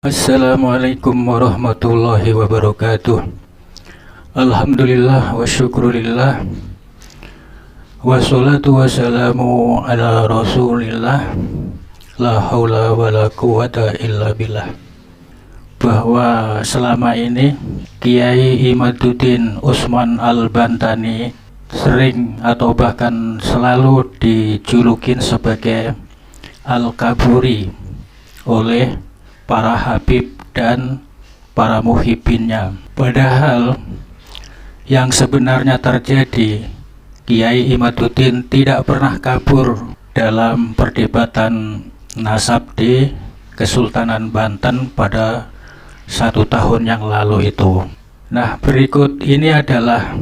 Assalamualaikum warahmatullahi wabarakatuh. Alhamdulillah wa syukurillah, wassalatu wassalamu ala rasulillah, la haula wa la quwata illa billah. Bahwa selama ini Kiai Imaduddin Usman Al-Bantani sering atau bahkan selalu dijulukin sebagai Al-Kaburi oleh para habib dan para muhibinnya. Padahal yang sebenarnya terjadi, Kiai Imaduddin tidak pernah kabur dalam perdebatan nasab di Kesultanan Banten pada 1 tahun yang lalu itu. Nah, berikut ini adalah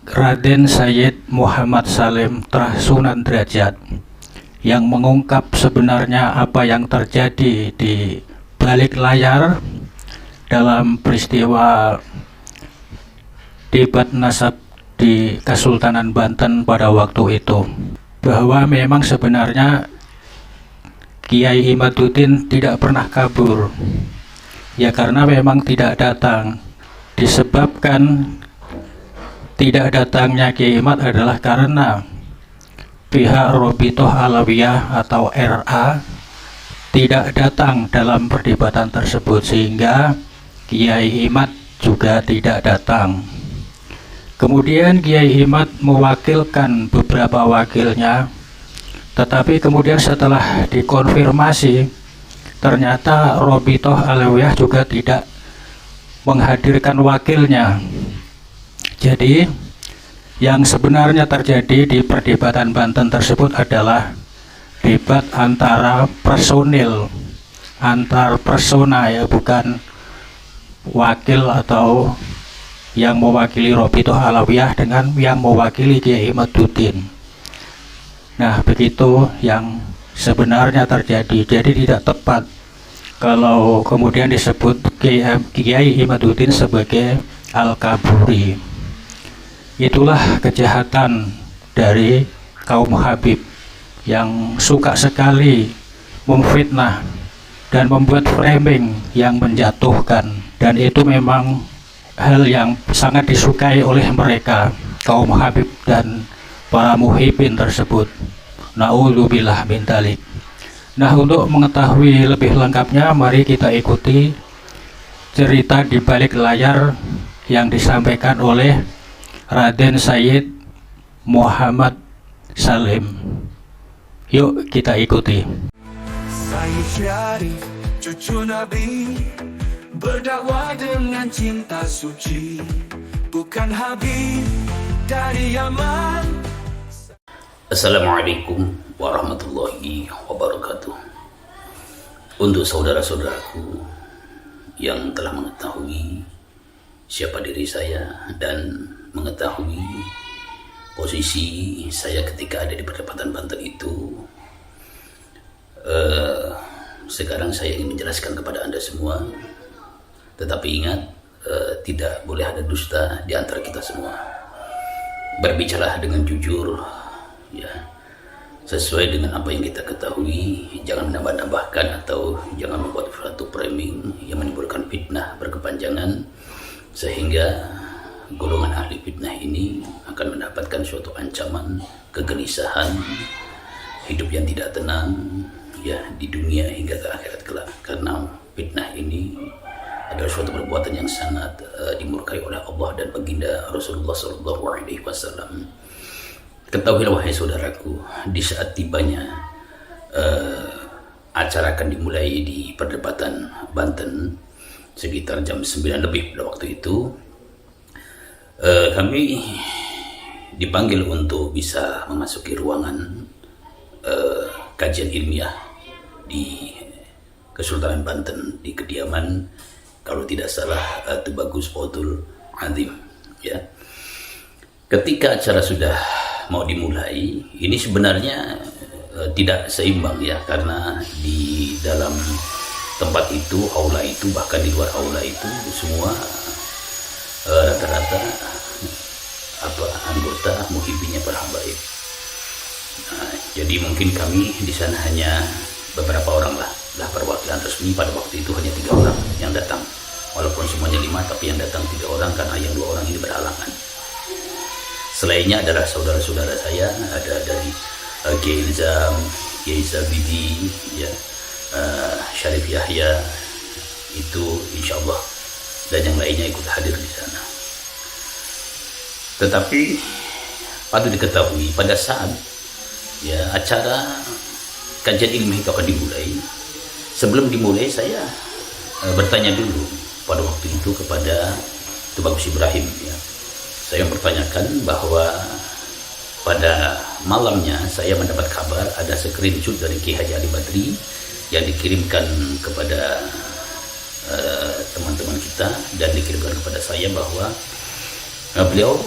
Raden Sayyid Muhammad Salim Trah Sunan Derajat yang mengungkap sebenarnya apa yang terjadi di balik layar dalam peristiwa debat nasab di Kesultanan Banten pada waktu itu, bahwa memang sebenarnya Kiai Imaduddin tidak pernah kabur, ya karena memang tidak datang. Disebabkan tidak datangnya Kiai Imad adalah karena pihak Robitoh Alawiyah atau RA tidak datang dalam perdebatan tersebut, sehingga Kiai Imad juga tidak datang. Kemudian Kiai Imad mewakilkan beberapa wakilnya, tetapi kemudian setelah dikonfirmasi ternyata Robitoh Alawiyah juga tidak menghadirkan wakilnya. Jadi yang sebenarnya terjadi di perdebatan Banten tersebut adalah debat antara personil, antar persona, ya, bukan wakil atau yang mewakili Robitoh Alawiyah dengan yang mewakili Kiai Imaduddin. Nah, begitu yang sebenarnya terjadi. Jadi tidak tepat kalau kemudian disebut Kiai Imaduddin sebagai Al-Kaburi. Itulah kejahatan dari kaum Habib yang suka sekali memfitnah dan membuat framing yang menjatuhkan, dan itu memang hal yang sangat disukai oleh mereka, kaum Habib dan para muhibin tersebut. Na'udzubillah min dzalik. Nah, untuk mengetahui lebih lengkapnya, mari kita ikuti cerita di balik layar yang disampaikan oleh Raden Sayyid Muhammad Salim. Yuk kita ikuti. Sayyid Syarif, cucu Nabi, berdakwah dengan cinta suci, bukan Habib dari Yaman. Assalamualaikum warahmatullahi wabarakatuh. Untuk saudara-saudaraku yang telah mengetahui siapa diri saya dan mengetahui posisi saya ketika ada di perdebatan Banten itu, sekarang saya ingin menjelaskan kepada Anda semua. Tetapi ingat, tidak boleh ada dusta di antara kita semua. Berbicara dengan jujur, ya, sesuai dengan apa yang kita ketahui. Jangan menambah-nambahkan atau jangan membuat suatu framing yang menimbulkan fitnah berkepanjangan, sehingga golongan ahli fitnah ini akan mendapatkan suatu ancaman, kegelisahan, hidup yang tidak tenang, ya, di dunia hingga ke akhirat kelak. Karena fitnah ini adalah suatu perbuatan yang sangat dimurkai oleh Allah dan baginda Rasulullah SAW. Ketahuilah wahai saudaraku, di saat tibanya acara akan dimulai di perdebatan Banten sekitar jam 9 lebih pada waktu itu, kami dipanggil untuk bisa memasuki ruangan kajian ilmiah di Kesultanan Banten, di kediaman, kalau tidak salah, Tubagus Faudul Azim, ya. Ketika acara sudah mau dimulai, ini sebenarnya tidak seimbang, ya, karena di dalam tempat itu, aula itu, bahkan di luar aula itu semua rata-rata anggota muhibinnya para habaib. Nah, jadi mungkin kami di sana hanya beberapa orang lah lah perwakilan resmi pada waktu itu hanya 3 orang yang datang, walaupun semuanya 5 tapi yang datang 3 orang karena yang 2 orang ini berhalangan. Selainnya adalah saudara-saudara saya, ada dari Kiai Ilzam, Kiai Zabidi, ya, Syarif Yahya, itu insya Allah, dan yang lainnya ikut hadir di sana. Tetapi patut diketahui pada saat ya acara kajian ilmiah itu akan dimulai, sebelum dimulai saya bertanya dulu pada waktu itu kepada Tubagus Ibrahim, ya. Saya mempertanyakan bahwa pada malamnya saya mendapat kabar ada screenshot dari Ki Haji Ali Badri yang dikirimkan kepada teman-teman kita dan dikirimkan kepada saya bahwa beliau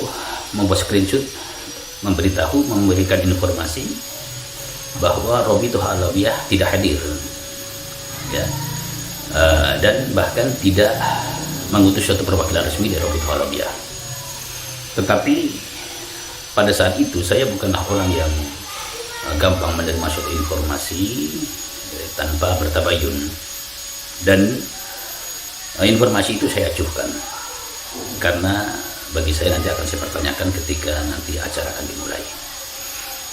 membuat screenshot memberikan informasi bahwa Robitoh Alawiyah tidak hadir, ya, dan bahkan tidak mengutus suatu perwakilan resmi dari Robitoh Alawiyah. Tetapi pada saat itu saya bukanlah orang yang gampang menerima suatu informasi tanpa bertabayun, dan informasi itu saya acuhkan karena bagi saya nanti akan saya pertanyakan ketika nanti acara akan dimulai.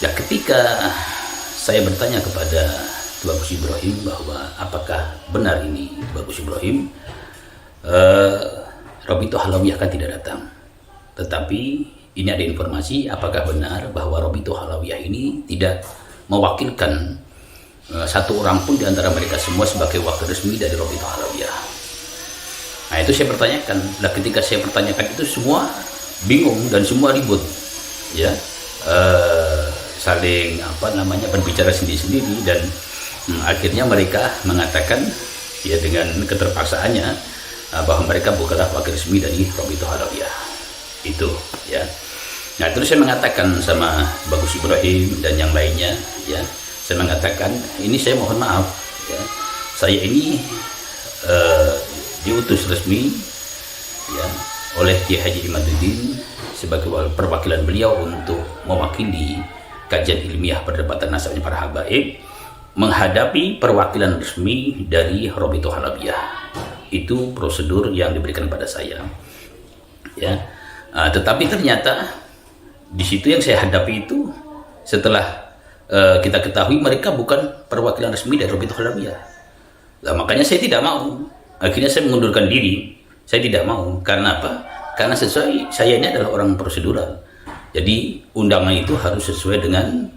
Ya, ketika saya bertanya kepada Tubagus Ibrahim bahwa apakah benar ini Tubagus Ibrahim, Robitoh Alawiyah kan tidak datang, tetapi ini ada informasi apakah benar bahwa Robitoh Alawiyah ini tidak mewakilkan satu orang pun di antara mereka semua sebagai wakil resmi dari Robitoh Alawiyah. Nah, itu saya pertanyakan. Nah, ketika saya pertanyakan itu semua bingung dan semua ribut, ya, saling berbicara sendiri-sendiri, dan akhirnya mereka mengatakan ya dengan keterpaksaannya bahwa mereka bukanlah wakil resmi dari Robitoh Alawiyah itu, ya. Nah, terus saya mengatakan sama Bagus Ibrahim dan yang lainnya, ya, saya mengatakan ini saya mohon maaf, ya, saya ini diutus resmi, ya, oleh Kiai Haji Imaduddin sebagai perwakilan beliau untuk mewakili kajian ilmiah perdebatan nasabnya para habaib menghadapi perwakilan resmi dari Robitoh Alawiyah. Itu prosedur yang diberikan pada saya, ya. Tetapi ternyata di situ yang saya hadapi itu setelah kita ketahui mereka bukan perwakilan resmi dari Robitoh Alawiyah. Nah, makanya saya tidak mau. Akhirnya saya mengundurkan diri. Saya tidak mau. Karena apa? Karena saya ini adalah orang prosedural. Jadi undangan itu harus sesuai dengan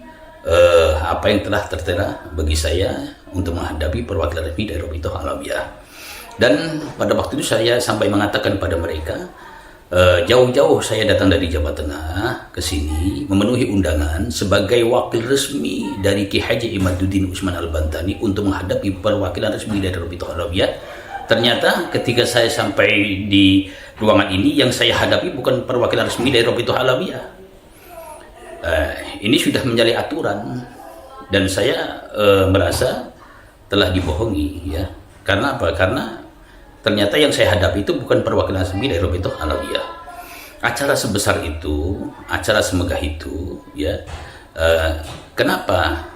apa yang telah tertera bagi saya untuk menghadapi perwakilan resmi dari Robitoh Alawiyah. Dan pada waktu itu saya sampai mengatakan pada mereka, jauh-jauh saya datang dari Jawa Tengah ke sini memenuhi undangan sebagai wakil resmi dari Ki Haji Imaduddin Usman Al-Bantani untuk menghadapi perwakilan resmi dari Robitoh Alawiyah. Ternyata ketika saya sampai di ruangan ini, yang saya hadapi bukan perwakilan resmi dari Robitoh Alawiyah. Ini sudah menjadi aturan dan saya merasa telah dibohongi, ya. Karena apa? Karena ternyata yang saya hadapi itu bukan perwakilan resmi dari Robitoh Alawiyah. Acara sebesar itu, acara semegah itu, ya, kenapa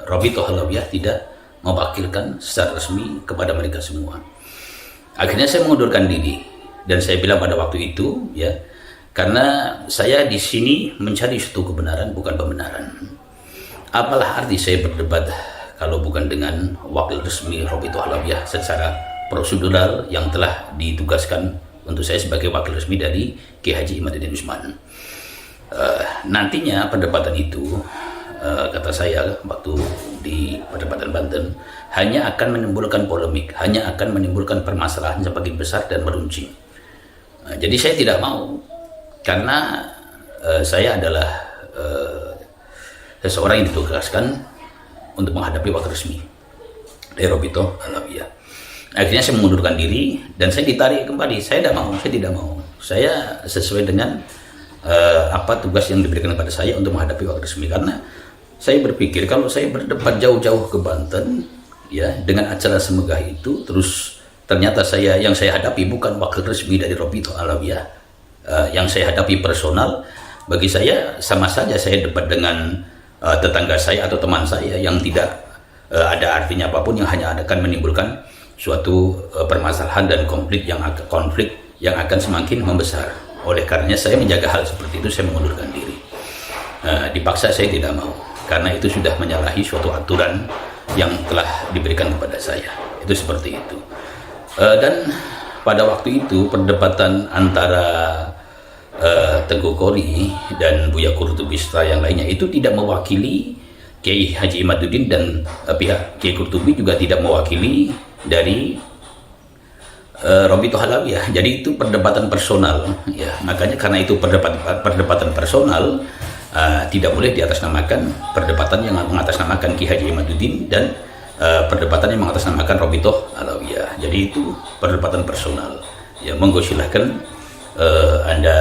Robitoh Alawiyah tidak mewakilkan secara resmi kepada mereka semua? Akhirnya saya mengundurkan diri dan saya bilang pada waktu itu, ya, karena saya di sini mencari suatu kebenaran, bukan pembenaran. Apalah arti saya berdebat kalau bukan dengan wakil resmi Robitoh Alawiyah secara prosedural yang telah ditugaskan untuk saya sebagai wakil resmi dari Kiai Haji Imaduddin Usman. Nantinya perdebatan itu, kata saya waktu di perdebatan Banten, hanya akan menimbulkan polemik, hanya akan menimbulkan permasalahan semakin besar dan meruncing. Jadi saya tidak mau, karena saya adalah seseorang yang ditugaskan untuk menghadapi wakil resmi dari Robitoh Alawiyah. Akhirnya saya mengundurkan diri dan saya ditarik kembali. Saya tidak mau. Saya sesuai dengan apa tugas yang diberikan kepada saya untuk menghadapi wakil resmi, karena saya berpikir kalau saya berdebat jauh-jauh ke Banten, ya, dengan acara semegah itu, terus ternyata yang saya hadapi bukan wakil resmi dari Robitoh Alawiyah, yang saya hadapi personal, bagi saya sama saja saya debat dengan tetangga saya atau teman saya yang tidak ada artinya apapun yang hanya akan menimbulkan suatu permasalahan dan konflik yang akan semakin membesar. Oleh karenanya saya menjaga hal seperti itu, saya mengundurkan diri. Dipaksa saya tidak mau, karena itu sudah menyalahi suatu aturan yang telah diberikan kepada saya. Itu seperti itu. Dan pada waktu itu perdebatan antara Teguh Kori dan Buya Qurtubi serta yang lainnya itu tidak mewakili Kiai Haji Imaduddin, dan pihak Kiai Qurtubi juga tidak mewakili dari Robitoh Alawiyah. Jadi itu perdebatan personal, ya. Makanya karena itu perdebatan personal, tidak boleh diatasnamakan perdebatan yang mengatasnamakan Kiai Haji Imaduddin dan perdebatan yang mengatasnamakan Robitoh Alawiyah. Jadi itu perdebatan personal. Ya, monggo silahkan Anda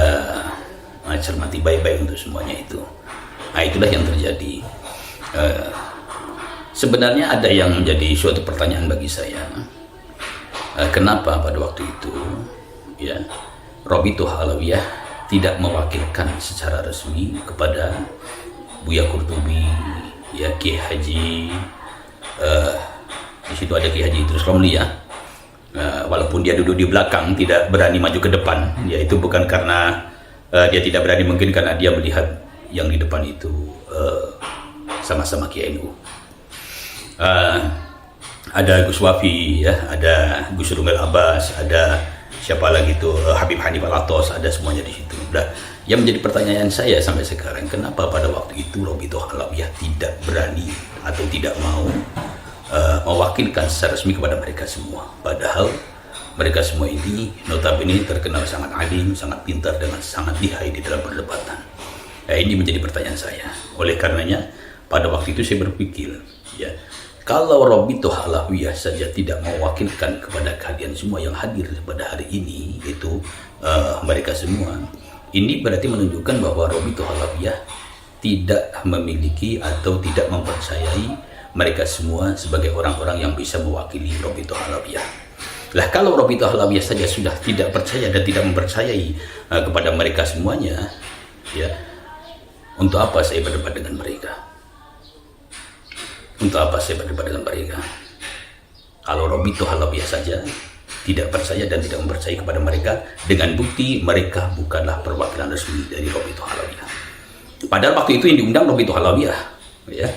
cermati baik-baik untuk semuanya itu. Nah, itulah yang terjadi. Sebenarnya ada yang menjadi suatu pertanyaan bagi saya. Kenapa pada waktu itu, ya, Robitoh Alawiyah tidak mewakilkan secara resmi kepada Buya Qurtubi, ya, Kiai Haji. Di situ ada Kiai Haji Idrus Romli, ya. Walaupun dia duduk di belakang, tidak berani maju ke depan, ya, itu bukan karena dia tidak berani, mungkin karena dia melihat yang di depan itu sama-sama Kiai NU. Ada Gus Wafi, ya, ada Gus Rumel Abbas, ada siapa lagi itu, Habib Hanif Al-Atos, ada semuanya di situ. Nah, yang menjadi pertanyaan saya sampai sekarang, kenapa pada waktu itu Robitoh Alawiyah tidak berani atau tidak mau mewakilkan secara resmi kepada mereka semua, padahal mereka semua ini notabene terkenal sangat alim, sangat pintar, dan sangat lihai di dalam perdebatan. Nah, ini menjadi pertanyaan saya. Oleh karenanya pada waktu itu saya berpikir, ya, kalau Robitoh Alawiyah saja tidak mewakilkan kepada kalian semua yang hadir pada hari ini, itu mereka semua, ini berarti menunjukkan bahwa Robitoh Alawiyah tidak memiliki atau tidak mempercayai mereka semua sebagai orang-orang yang bisa mewakili Robitoh Alawiyah. Lah, kalau Robitoh Alawiyah saja sudah tidak percaya dan tidak mempercayai kepada mereka semuanya, ya, untuk apa saya berdebat dengan mereka? Untuk apa saya berdebat dengan mereka? Kalau Robitoh Alawiyah saja tidak percaya dan tidak mempercayai kepada mereka, dengan bukti mereka bukanlah perwakilan resmi dari Robitoh Alawiyah. Padahal waktu itu yang diundang Robitoh Alawiyah, ya.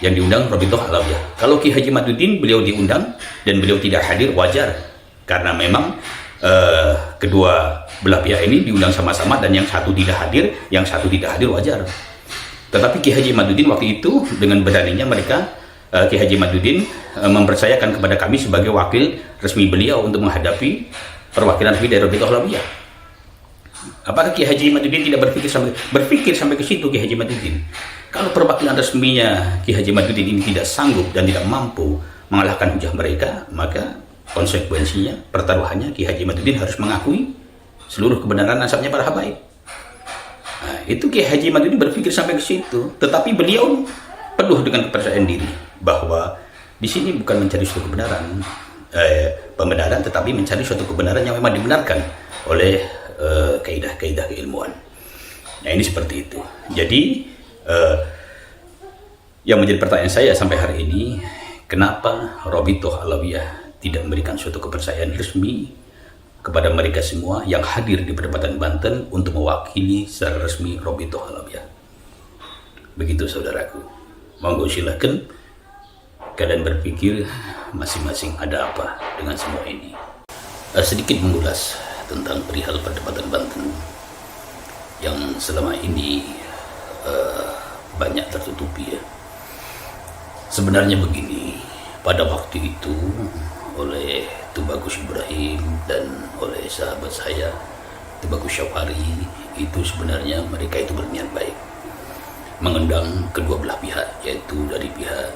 Yang diundang Robitoh Alawiyah. Kalau Kiai Haji Imaduddin beliau diundang dan beliau tidak hadir, wajar, karena memang kedua belah pihak ini diundang sama-sama, dan yang satu tidak hadir, wajar. Tetapi Kiai Haji Imaduddin waktu itu dengan beraninya mereka, Kiai Haji Imaduddin mempercayakan kepada kami sebagai wakil resmi beliau untuk menghadapi perwakilan resmi dari Robitoh Alawiyah. Apakah Kiai Haji Imaduddin tidak berpikir sampai ke situ? Kiai Haji Imaduddin, kalau perwakilan resminya Kiai Haji Imaduddin ini tidak sanggup dan tidak mampu mengalahkan hujah mereka, maka konsekuensinya, pertaruhannya, Kiai Haji Imaduddin harus mengakui seluruh kebenaran nasabnya para habaib. Nah, itu Kiai Haji Imaduddin berpikir sampai ke situ. Tetapi beliau penuh dengan kepercayaan diri bahwa di sini bukan mencari suatu pembenaran, tetapi mencari suatu kebenaran yang memang dibenarkan oleh kaidah-kaidah keilmuan. Nah, ini seperti itu. Jadi yang menjadi pertanyaan saya sampai hari ini, kenapa Robitoh Alawiyah tidak memberikan suatu kepercayaan resmi kepada mereka semua yang hadir di perdebatan Banten untuk mewakili secara resmi Robitoh Alawiyah? Begitu saudaraku. Monggo silakan kalian berpikir masing-masing ada apa dengan semua ini. Sedikit mengulas tentang perihal perdebatan Banten yang selama ini banyak tertutupi, ya. Sebenarnya begini, pada waktu itu oleh Tubagus Ibrahim dan oleh sahabat saya Tubagus Syafari, itu sebenarnya mereka itu berniat baik mengundang kedua belah pihak, yaitu dari pihak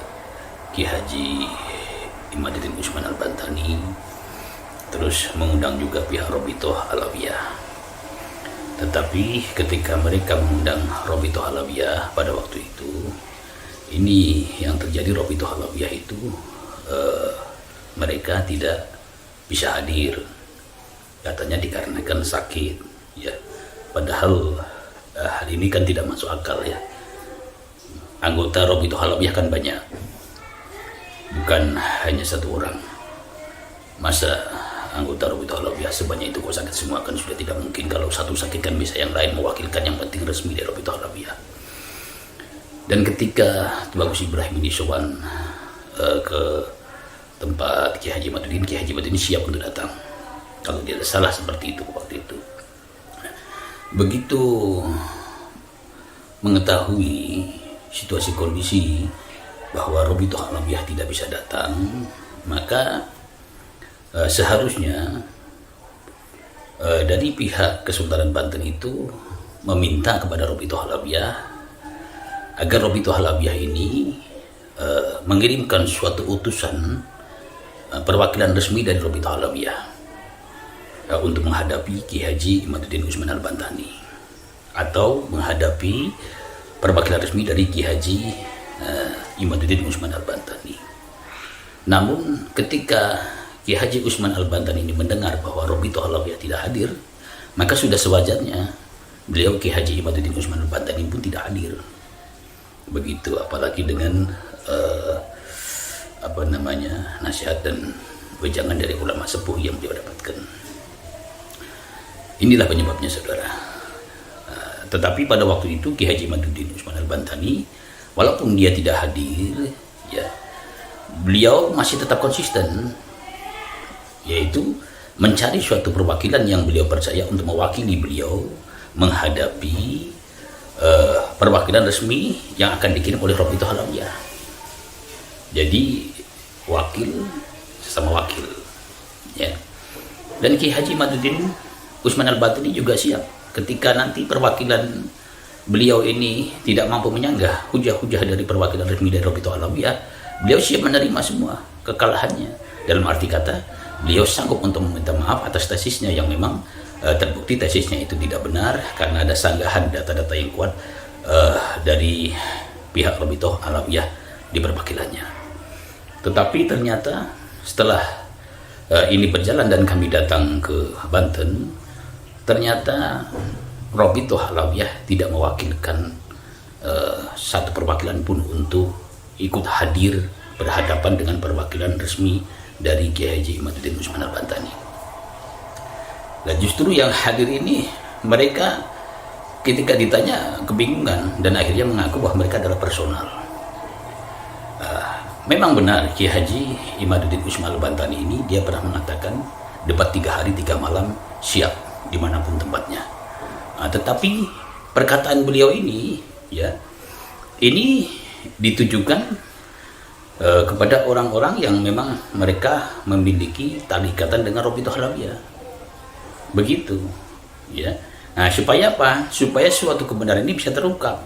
Kiai Haji Imaduddin Usman Al-Bantani, terus mengundang juga pihak Robitoh Alawiyah. Tetapi ketika mereka mengundang Robitoh Alawiyah pada waktu itu, ini yang terjadi, Robitoh Alawiyah itu mereka tidak bisa hadir, katanya dikarenakan sakit, ya. Padahal hal ini kan tidak masuk akal, ya. Anggota Robitoh Alawiyah kan banyak, bukan hanya satu orang. Masa anggota Robitul Halawiyah sebanyak itu kok sakit semua, kan sudah tidak mungkin. Kalau satu sakit kan bisa yang lain mewakilkan, yang penting resmi dari Robitul Halawiyah. Dan ketika Tuan Gus Ibrahim ini sowan ke tempat Kiai Haji Imaduddin, Kiai Haji Imaduddin siap untuk datang. Kalau dia salah seperti itu waktu itu. Begitu mengetahui situasi kondisi bahwa Robitul Halawiyah tidak bisa datang, maka seharusnya dari pihak Kesultanan Banten itu meminta kepada Robitul Halawiyah agar Robitul Halawiyah ini mengirimkan suatu utusan perwakilan resmi dari Robitul Halawiyah untuk menghadapi Kiai Haji Imaduddin Usman Al-Bantani, atau menghadapi perwakilan resmi dari Kiai Haji Imaduddin Usman Al-Bantani. Namun ketika Kiai Haji Usman Al-Bantani ini mendengar bahwa Robitul Halawiyah tidak hadir, maka sudah sewajarnya beliau Kiai Haji Imaduddin Usman Al-Bantani pun tidak hadir. Begitu, apalagi dengan nasihat dan wejangan dari ulama sepuh yang beliau dapatkan. Inilah penyebabnya, saudara. Tetapi pada waktu itu Kiai Haji Imaduddin Usman Al-Bantani, walaupun dia tidak hadir, ya, beliau masih tetap konsisten, yaitu mencari suatu perwakilan yang beliau percaya untuk mewakili beliau menghadapi perwakilan resmi yang akan dikirim oleh Robitul Halawiyah. Jadi wakil sesama wakil, ya. Dan Kiai Haji Imaduddin Usman Al-Bantani juga siap ketika nanti perwakilan beliau ini tidak mampu menyanggah hujah-hujah dari perwakilan resmi dari Robitul Halawiyah, beliau siap menerima semua kekalahannya. Dalam arti kata, beliau sanggup untuk meminta maaf atas tesisnya yang memang terbukti tesisnya itu tidak benar karena ada sanggahan data-data yang kuat dari pihak Robitul Halawiyah di perwakilannya. Tetapi ternyata setelah ini berjalan dan kami datang ke Banten, ternyata Robitul Halawiyah tidak mewakilkan satu perwakilan pun untuk ikut hadir berhadapan dengan perwakilan resmi dari Kiai Haji Imaduddin Usman Al-Bantani. Dan justru yang hadir ini mereka ketika ditanya kebingungan dan akhirnya mengaku bahwa mereka adalah personal. Memang benar Kiai Haji Imaduddin Usman Al-Bantani ini dia pernah mengatakan debat 3 hari 3 malam siap dimanapun tempatnya. Tetapi perkataan beliau ini, ya, ini ditujukan kepada orang-orang yang memang mereka memiliki tali ikatan dengan Robitul Halawiyah. Begitu, ya. Nah, supaya apa? Supaya suatu kebenaran ini bisa terungkap.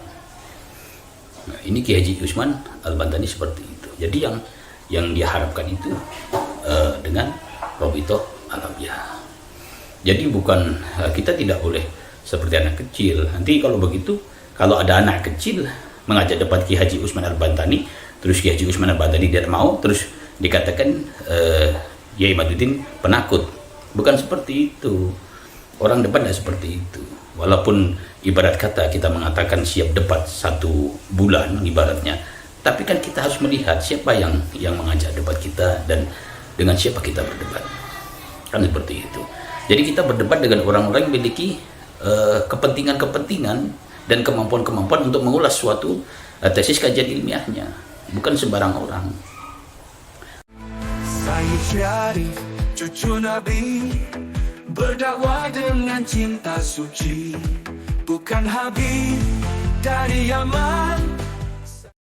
Nah, ini Kiai Haji Usman Al-Bantani seperti itu. Jadi yang diharapkan itu dengan Robitul Halawiyah. Jadi bukan kita tidak boleh seperti anak kecil. Nanti kalau begitu, kalau ada anak kecil mengajak debat Kiai Haji Usman Al-Bantani, terus Kiai Haji Usman Al-Bantani tidak mau, terus dikatakan Kiai Imaduddin penakut. Bukan seperti itu. Orang debat tidak seperti itu. Walaupun ibarat kata kita mengatakan siap debat 1 bulan ibaratnya, tapi kan kita harus melihat siapa yang mengajak debat kita dan dengan siapa kita berdebat. Kan seperti itu. Jadi kita berdebat dengan orang-orang yang memiliki kepentingan-kepentingan dan kemampuan-kemampuan untuk mengulas suatu tesis kajian ilmiahnya, bukan sembarang orang. Saya Syarif, cucu Nabi, berdakwah dengan cinta suci, bukan Habib dari Yaman.